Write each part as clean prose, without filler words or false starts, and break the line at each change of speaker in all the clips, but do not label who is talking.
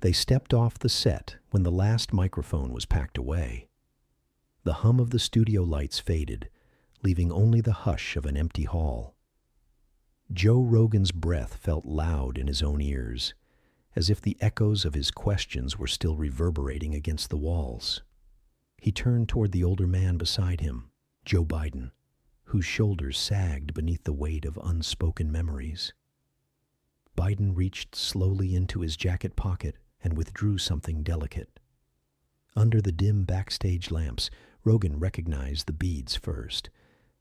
They stepped off the set when the last microphone was packed away. The hum of the studio lights faded, leaving only the hush of an empty hall. Joe Rogan's breath felt loud in his own ears, as if the echoes of his questions were still reverberating against the walls. He turned toward the older man beside him, Joe Biden, whose shoulders sagged beneath the weight of unspoken memories. Biden reached slowly into his jacket pocket and withdrew something delicate. Under the dim backstage lamps, Rogan recognized the beads first,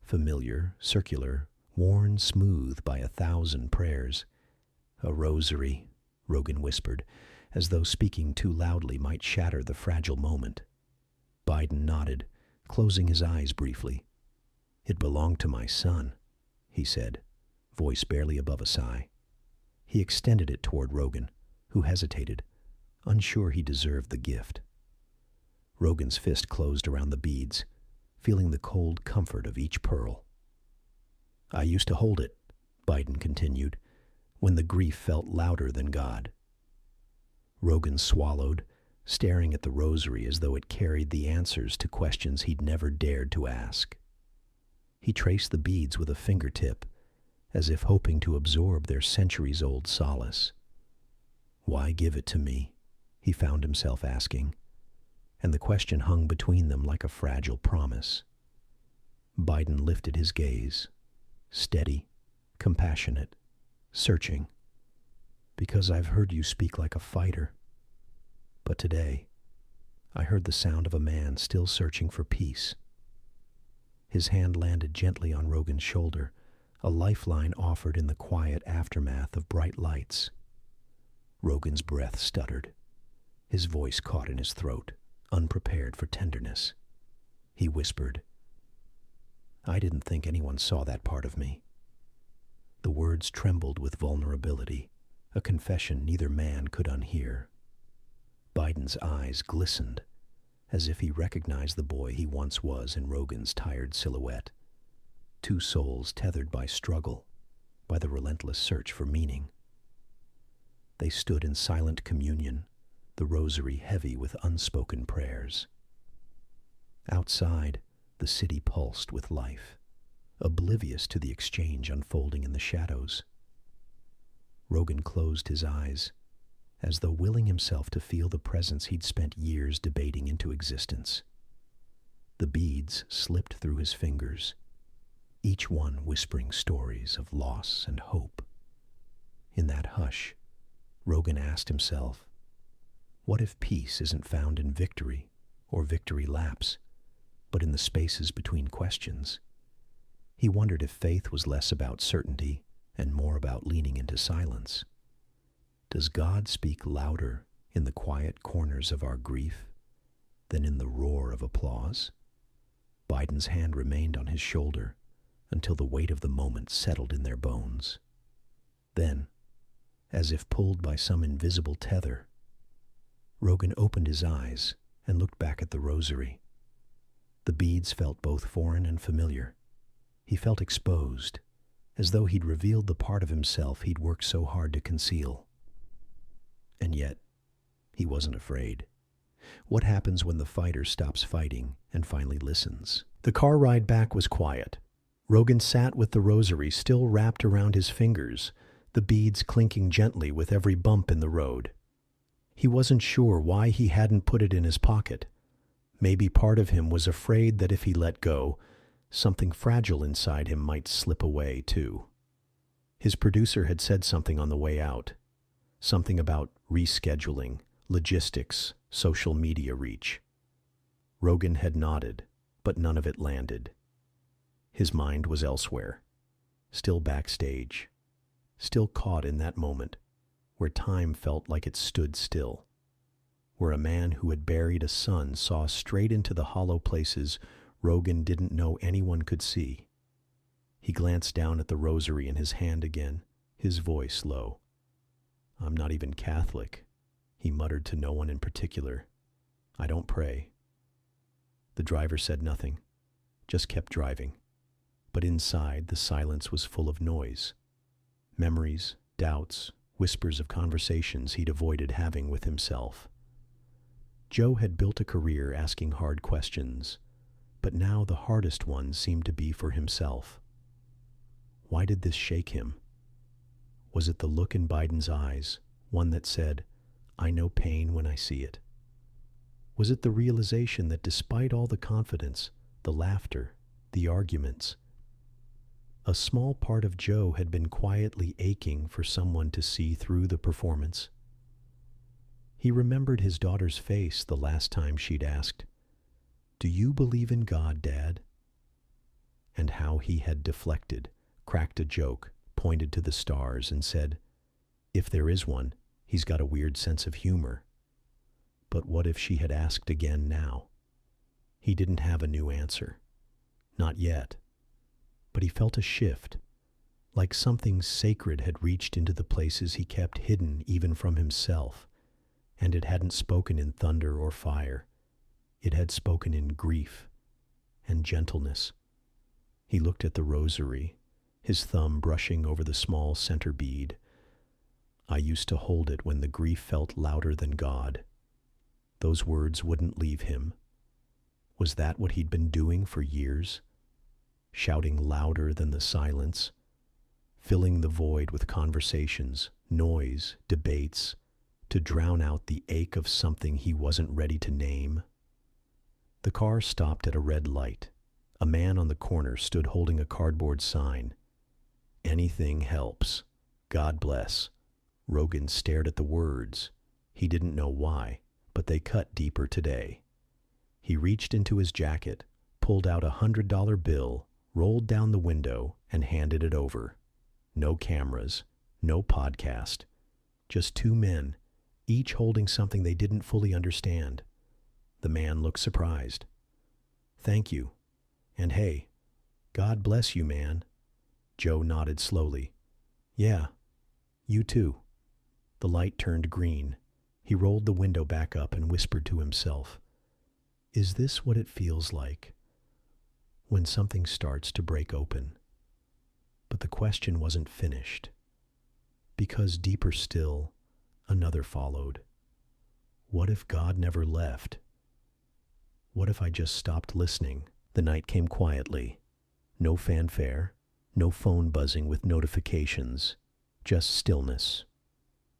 familiar, circular, worn smooth by 1,000 prayers. "A rosary," Rogan whispered, as though speaking too loudly might shatter the fragile moment. Biden nodded, closing his eyes briefly. "It belonged to my son," he said, voice barely above a sigh. He extended it toward Rogan, who hesitated, unsure he deserved the gift. Rogan's fist closed around the beads, feeling the cold comfort of each pearl. "I used to hold it," Biden continued, "when the grief felt louder than God." Rogan swallowed, staring at the rosary as though it carried the answers to questions he'd never dared to ask. He traced the beads with a fingertip, as if hoping to absorb their centuries-old solace. "Why give it to me?" he found himself asking, and the question hung between them like a fragile promise. Biden lifted his gaze, steady, compassionate, searching. "Because I've heard you speak like a fighter. But today, I heard the sound of a man still searching for peace." His hand landed gently on Rogan's shoulder, a lifeline offered in the quiet aftermath of bright lights. Rogan's breath stuttered. His voice caught in his throat, unprepared for tenderness. He whispered, "I didn't think anyone saw that part of me." The words trembled with vulnerability, a confession neither man could unhear. Biden's eyes glistened, as if he recognized the boy he once was in Rogan's tired silhouette. Two souls tethered by struggle, by the relentless search for meaning. They stood in silent communion, the rosary heavy with unspoken prayers. Outside, the city pulsed with life, oblivious to the exchange unfolding in the shadows. Rogan closed his eyes, as though willing himself to feel the presence he'd spent years debating into existence. The beads slipped through his fingers, each one whispering stories of loss and hope. In that hush, Rogan asked himself, what if peace isn't found in victory or victory laps, but in the spaces between questions? He wondered if faith was less about certainty and more about leaning into silence. Does God speak louder in the quiet corners of our grief than in the roar of applause? Biden's hand remained on his shoulder until the weight of the moment settled in their bones. Then, as if pulled by some invisible tether, Rogan opened his eyes and looked back at the rosary. The beads felt both foreign and familiar. He felt exposed, as though he'd revealed the part of himself he'd worked so hard to conceal. And yet, he wasn't afraid. What happens when the fighter stops fighting and finally listens? The car ride back was quiet. Rogan sat with the rosary still wrapped around his fingers, the beads clinking gently with every bump in the road. He wasn't sure why he hadn't put it in his pocket. Maybe part of him was afraid that if he let go, something fragile inside him might slip away too. His producer had said something on the way out, something about rescheduling, logistics, social media reach. Rogan had nodded, but none of it landed. His mind was elsewhere, still backstage, still caught in that moment where time felt like it stood still, where a man who had buried a son saw straight into the hollow places Rogan didn't know anyone could see. He glanced down at the rosary in his hand again, his voice low. "I'm not even Catholic," he muttered to no one in particular. "I don't pray." The driver said nothing, just kept driving. But inside, the silence was full of noise. Memories, doubts, whispers of conversations he'd avoided having with himself. Joe had built a career asking hard questions, but now the hardest ones seemed to be for himself. Why did this shake him? Was it the look in Biden's eyes, one that said, "I know pain when I see it"? Was it the realization that despite all the confidence, the laughter, the arguments, a small part of Joe had been quietly aching for someone to see through the performance? He remembered his daughter's face the last time she'd asked, "Do you believe in God, Dad?" And how he had deflected, cracked a joke, pointed to the stars, and said, "If there is one, he's got a weird sense of humor." But what if she had asked again now? He didn't have a new answer. Not yet. But he felt a shift, like something sacred had reached into the places he kept hidden even from himself, and it hadn't spoken in thunder or fire. It had spoken in grief and gentleness. He looked at the rosary, his thumb brushing over the small center bead. "I used to hold it when the grief felt louder than God." Those words wouldn't leave him. Was that what he'd been doing for years? Shouting louder than the silence, filling the void with conversations, noise, debates, to drown out the ache of something he wasn't ready to name. The car stopped at a red light. A man on the corner stood holding a cardboard sign. "Anything helps. God bless." Rogan stared at the words. He didn't know why, but they cut deeper today. He reached into his jacket, pulled out $100 bill, rolled down the window, and handed it over. No cameras, no podcast, just two men, each holding something they didn't fully understand. The man looked surprised. "Thank you. And hey, God bless you, man." Joe nodded slowly. "Yeah, you too." The light turned green. He rolled the window back up and whispered to himself, "Is this what it feels like when something starts to break open?" But the question wasn't finished, because deeper still, another followed. What if God never left? What if I just stopped listening? The night came quietly. No fanfare, no phone buzzing with notifications, just stillness.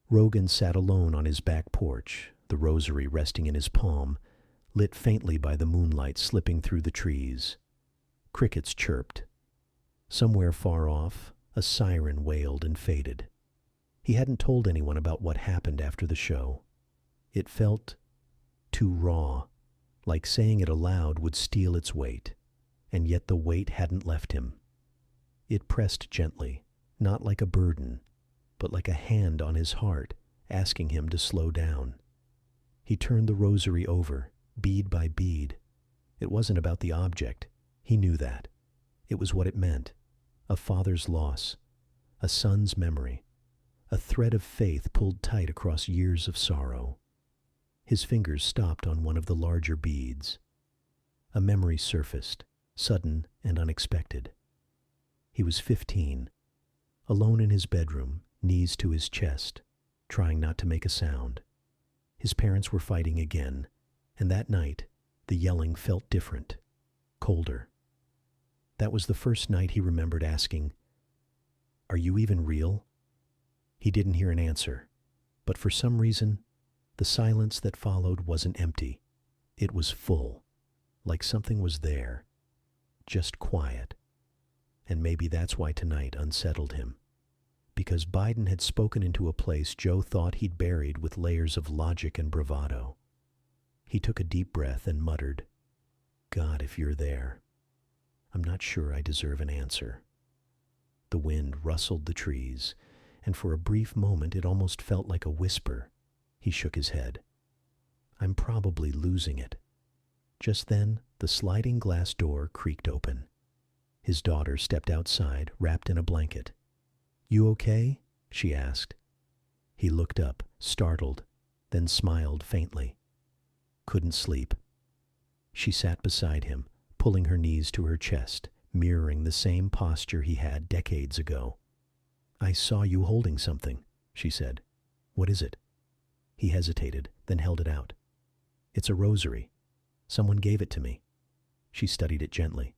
Rogan sat alone on his back porch, the rosary resting in his palm, lit faintly by the moonlight slipping through the trees. Crickets chirped. Somewhere far off, a siren wailed and faded. He hadn't told anyone about what happened after the show. It felt too raw, like saying it aloud would steal its weight, and yet the weight hadn't left him. It pressed gently, not like a burden, but like a hand on his heart, asking him to slow down. He turned the rosary over, bead by bead. It wasn't about the object. He knew that. It was what it meant. A father's loss, a son's memory, a thread of faith pulled tight across years of sorrow. His fingers stopped on one of the larger beads. A memory surfaced, sudden and unexpected. He was 15, alone in his bedroom, knees to his chest, trying not to make a sound. His parents were fighting again, and that night, the yelling felt different, colder. That was the first night he remembered asking, "Are you even real?" He didn't hear an answer, but for some reason, the silence that followed wasn't empty. It was full, like something was there, just quiet. And maybe that's why tonight unsettled him. Because Biden had spoken into a place Joe thought he'd buried with layers of logic and bravado. He took a deep breath and muttered, "God, if you're there, I'm not sure I deserve an answer." The wind rustled the trees, and for a brief moment it almost felt like a whisper. He shook his head. "I'm probably losing it." Just then, the sliding glass door creaked open. His daughter stepped outside, wrapped in a blanket. "You okay?" she asked. He looked up, startled, then smiled faintly. "Couldn't sleep." She sat beside him, pulling her knees to her chest, mirroring the same posture he had decades ago. "I saw you holding something." she said. "What is it?" He hesitated, then held it out. "It's a rosary. Someone gave it to me." She studied it gently.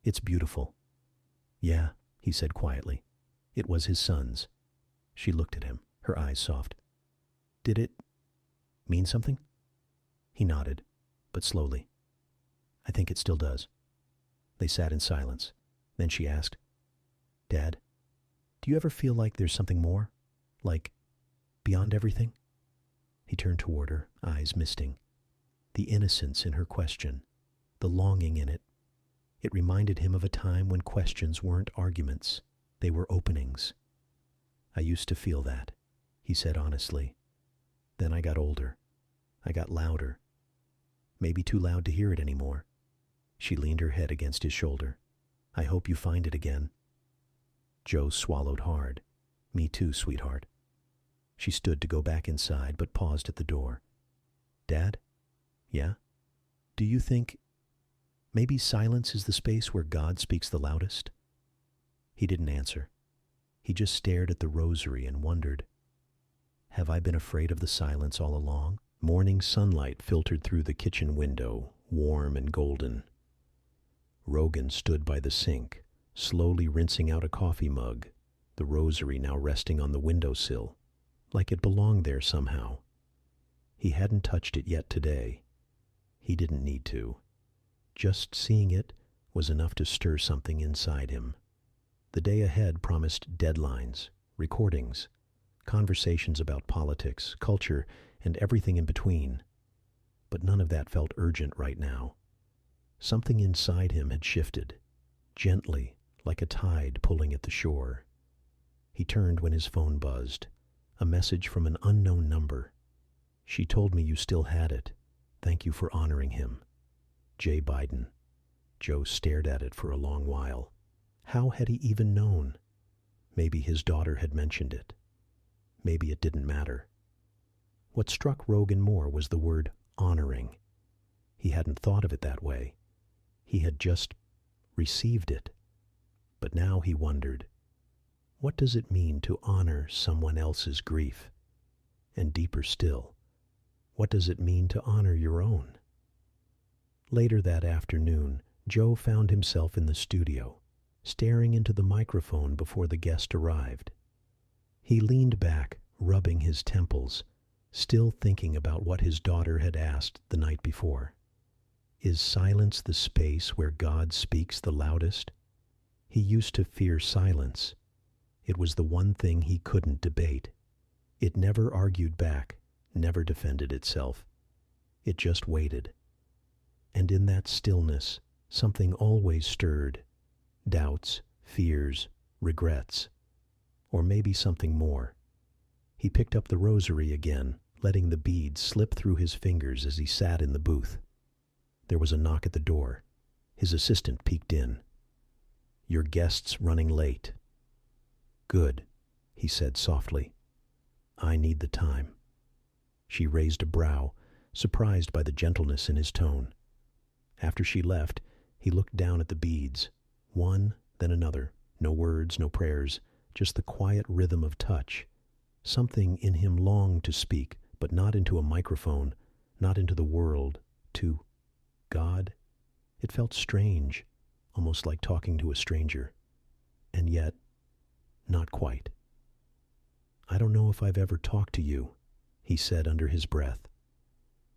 "It's beautiful." "Yeah," he said quietly. It was his son's. She looked at him, her eyes soft. "Did it mean something?" He nodded, but slowly. "I think it still does." They sat in silence. Then she asked, "Dad, do you ever feel like there's something more? Like, beyond everything?" He turned toward her, eyes misting. The innocence in her question, the longing in it. It reminded him of a time when questions weren't arguments, they were openings. "I used to feel that," he said honestly. "Then I got older. I got louder. Maybe too loud to hear it anymore." She leaned her head against his shoulder. "I hope you find it again." Joe swallowed hard. "Me too, sweetheart." She stood to go back inside, but paused at the door. "Dad? Yeah? Do you think maybe silence is the space where God speaks the loudest?" He didn't answer. He just stared at the rosary and wondered, have I been afraid of the silence all along? Morning sunlight filtered through the kitchen window, warm and golden. Rogan stood by the sink, slowly rinsing out a coffee mug, the rosary now resting on the windowsill, like it belonged there somehow. He hadn't touched it yet today. He didn't need to. Just seeing it was enough to stir something inside him. The day ahead promised deadlines, recordings, conversations about politics, culture, and everything in between. But none of that felt urgent right now. Something inside him had shifted, gently, like a tide pulling at the shore. He turned when his phone buzzed, a message from an unknown number. "She told me you still had it. Thank you for honoring him. J. Biden." Joe stared at it for a long while. How had he even known? Maybe his daughter had mentioned it. Maybe it didn't matter. What struck Rogan more was the word honoring. He hadn't thought of it that way. He had just received it. But now he wondered, what does it mean to honor someone else's grief? And deeper still, what does it mean to honor your own? Later that afternoon, Joe found himself in the studio, staring into the microphone before the guest arrived. He leaned back, rubbing his temples, still thinking about what his daughter had asked the night before. Is silence the space where God speaks the loudest? He used to fear silence. It was the one thing he couldn't debate. It never argued back, never defended itself. It just waited. And in that stillness, something always stirred. Doubts, fears, regrets. Or maybe something more. He picked up the rosary again, letting the beads slip through his fingers as he sat in the booth. There was a knock at the door. His assistant peeked in. "Your guest's running late." "Good," he said softly. "I need the time." She raised a brow, surprised by the gentleness in his tone. After she left, he looked down at the beads, one, then another. No words, no prayers, just the quiet rhythm of touch. Something in him longed to speak, but not into a microphone, not into the world, to God. It felt strange, almost like talking to a stranger. And yet, not quite. "I don't know if I've ever talked to you," he said under his breath.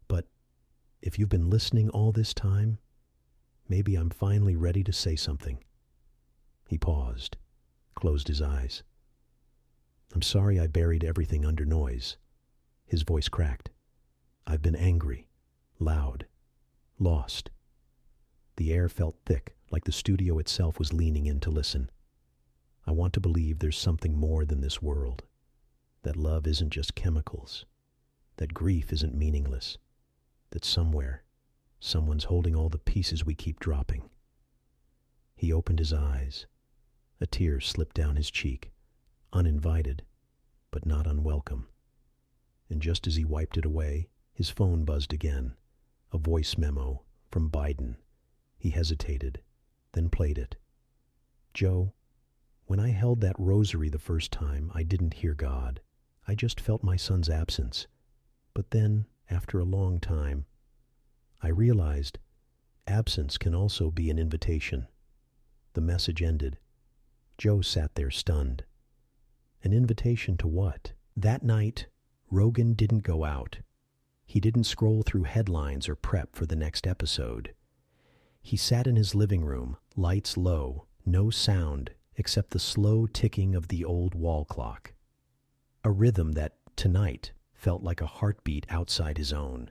"But if you've been listening all this time, maybe I'm finally ready to say something." He paused, closed his eyes. "I'm sorry I buried everything under noise." His voice cracked. "I've been angry, loud, lost." The air felt thick, like the studio itself was leaning in to listen. "I want to believe there's something more than this world. That love isn't just chemicals. That grief isn't meaningless. That somewhere, someone's holding all the pieces we keep dropping." He opened his eyes. A tear slipped down his cheek, uninvited, but not unwelcome. And just as he wiped it away, his phone buzzed again. A voice memo from Biden. He hesitated, then played it. "Joe, when I held that rosary the first time, I didn't hear God. I just felt my son's absence. But then, after a long time, I realized absence can also be an invitation. The message ended. Joe sat there stunned. An invitation to what? That night, Rogan didn't go out. He didn't scroll through headlines or prep for the next episode. He sat in his living room, lights low, no sound except the slow ticking of the old wall clock. A rhythm that, tonight, felt like a heartbeat outside his own.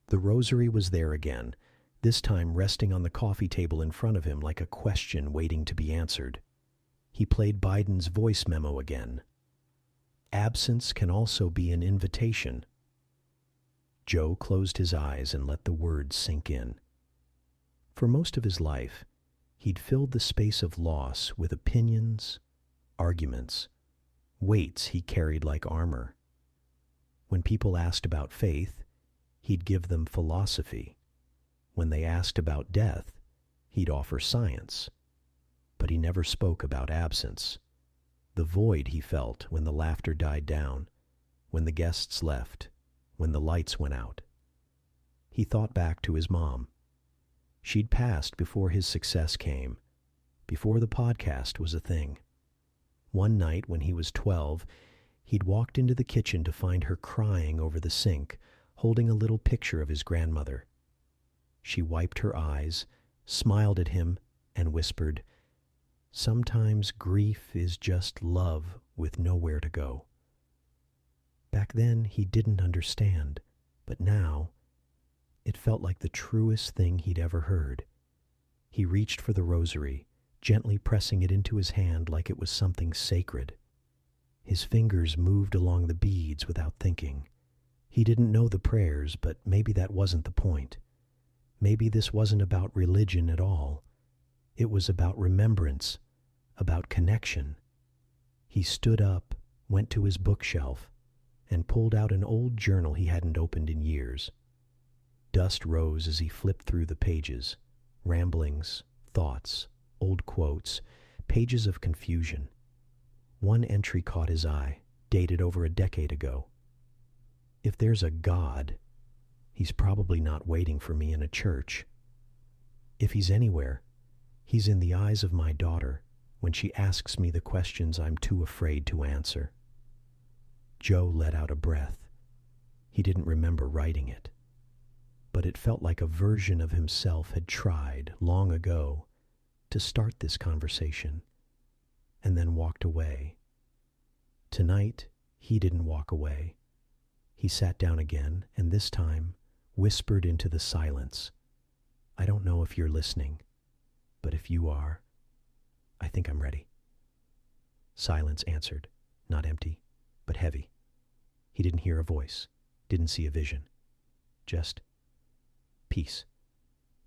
The rosary was there again, this time resting on the coffee table in front of him like a question waiting to be answered. He played Biden's voice memo again. Absence can also be an invitation. Joe closed his eyes and let the words sink in. For most of his life, he'd filled the space of loss with opinions, arguments, weights he carried like armor. When people asked about faith, he'd give them philosophy. When they asked about death, he'd offer science. But he never spoke about absence, the void he felt when the laughter died down, when the guests left, when the lights went out. He thought back to his mom. She'd passed before his success came, before the podcast was a thing. One night when he was 12, he'd walked into the kitchen to find her crying over the sink, holding a little picture of his grandmother. She wiped her eyes, smiled at him, and whispered, "Sometimes grief is just love with nowhere to go." Back then, he didn't understand, but now, it felt like the truest thing he'd ever heard. He reached for the rosary, gently pressing it into his hand like it was something sacred. His fingers moved along the beads without thinking. He didn't know the prayers, but maybe that wasn't the point. Maybe this wasn't about religion at all. It was about remembrance, about connection. He stood up, went to his bookshelf, and pulled out an old journal he hadn't opened in years. Dust rose as he flipped through the pages. Ramblings, thoughts, old quotes, pages of confusion. One entry caught his eye, dated over a decade ago. "If there's a God, he's probably not waiting for me in a church. If he's anywhere, he's in the eyes of my daughter when she asks me the questions I'm too afraid to answer." Joe let out a breath. He didn't remember writing it, but it felt like a version of himself had tried, long ago, to start this conversation, and then walked away. Tonight, he didn't walk away. He sat down again, and this time, whispered into the silence, "I don't know if you're listening, but if you are, I think I'm ready." Silence answered, not empty, but heavy. He didn't hear a voice, didn't see a vision. Just peace.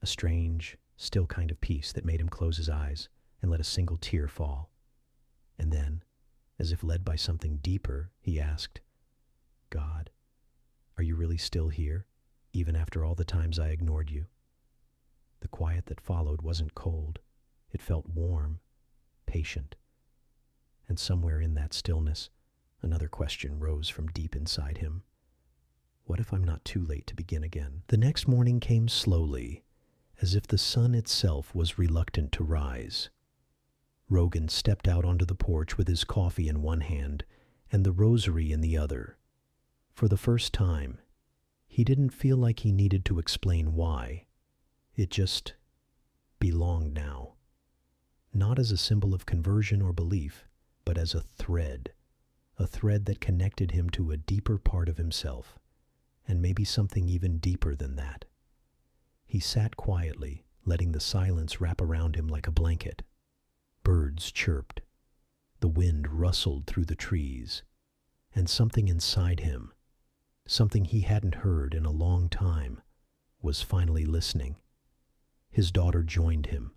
A strange, still kind of peace that made him close his eyes and let a single tear fall. And then, as if led by something deeper, he asked, "God, are you really still here, even after all the times I ignored you?" The quiet that followed wasn't cold. It felt warm, patient. And somewhere in that stillness, another question rose from deep inside him. What if I'm not too late to begin again? The next morning came slowly, as if the sun itself was reluctant to rise. Rogan stepped out onto the porch with his coffee in one hand and the rosary in the other. For the first time, he didn't feel like he needed to explain why. It just belonged now. Not as a symbol of conversion or belief, but as a thread that connected him to a deeper part of himself, and maybe something even deeper than that. He sat quietly, letting the silence wrap around him like a blanket. Birds chirped. The wind rustled through the trees, and something inside him, something he hadn't heard in a long time, was finally listening. His daughter joined him,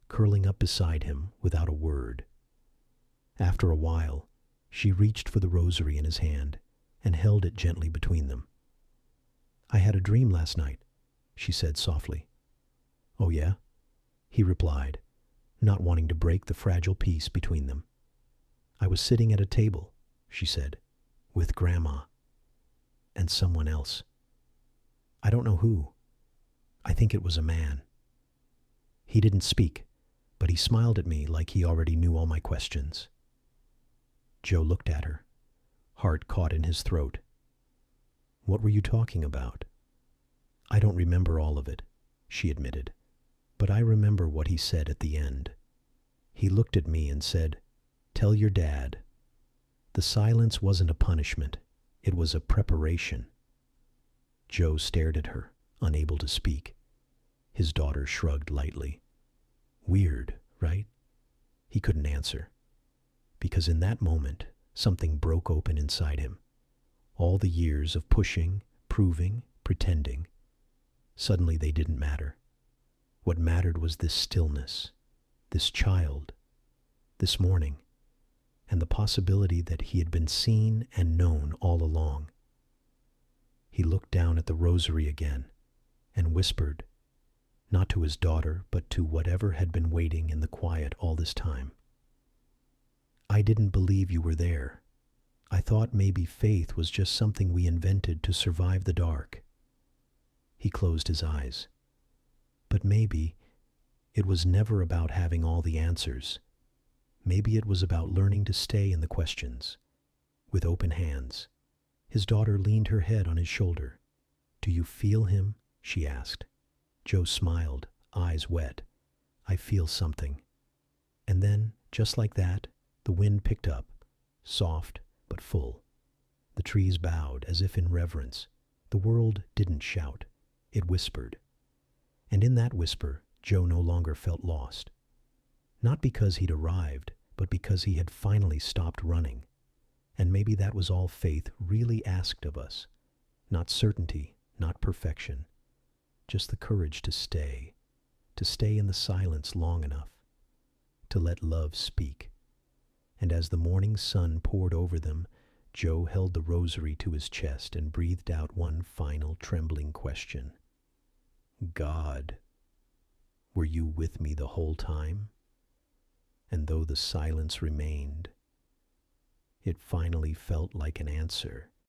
curling up beside him without a word. After a while, she reached for the rosary in his hand and held it gently between them. "I had a dream last night," she said softly. "Oh yeah?" he replied, not wanting to break the fragile peace between them. "I was sitting at a table," she said, with Grandma and someone else. I don't know who. I think it was a man. He didn't speak, but he smiled at me like he already knew all my questions. Joe looked at her, heart caught in his throat. What were you talking about? I don't remember all of it, she admitted, but I remember what he said at the end. He looked at me and said, "Tell your dad." The silence wasn't a punishment, it was a preparation. Joe stared at her, unable to speak. His daughter shrugged lightly. Weird, right? He couldn't answer, because in that moment, something broke open inside him. All the years of pushing, proving, pretending, suddenly they didn't matter. What mattered was this stillness, this child, this morning, and the possibility that he had been seen and known all along. He looked down at the rosary again and whispered, not to his daughter, but to whatever had been waiting in the quiet all this time. I didn't believe you were there. I thought maybe faith was just something we invented to survive the dark. He closed his eyes. But maybe it was never about having all the answers. Maybe it was about learning to stay in the questions, with open hands. His daughter leaned her head on his shoulder. "Do you feel him?" she asked. Joe smiled, eyes wet. "I feel something." And then, just like that, the wind picked up, soft but full. The trees bowed as if in reverence. The world didn't shout, it whispered. And in that whisper, Joe no longer felt lost. Not because he'd arrived, but because he had finally stopped running. And maybe that was all faith really asked of us. Not certainty, not perfection. Just the courage to stay in the silence long enough, to let love speak. And as the morning sun poured over them, Joe held the rosary to his chest and breathed out one final trembling question. God, were you with me the whole time? And though the silence remained, it finally felt like an answer.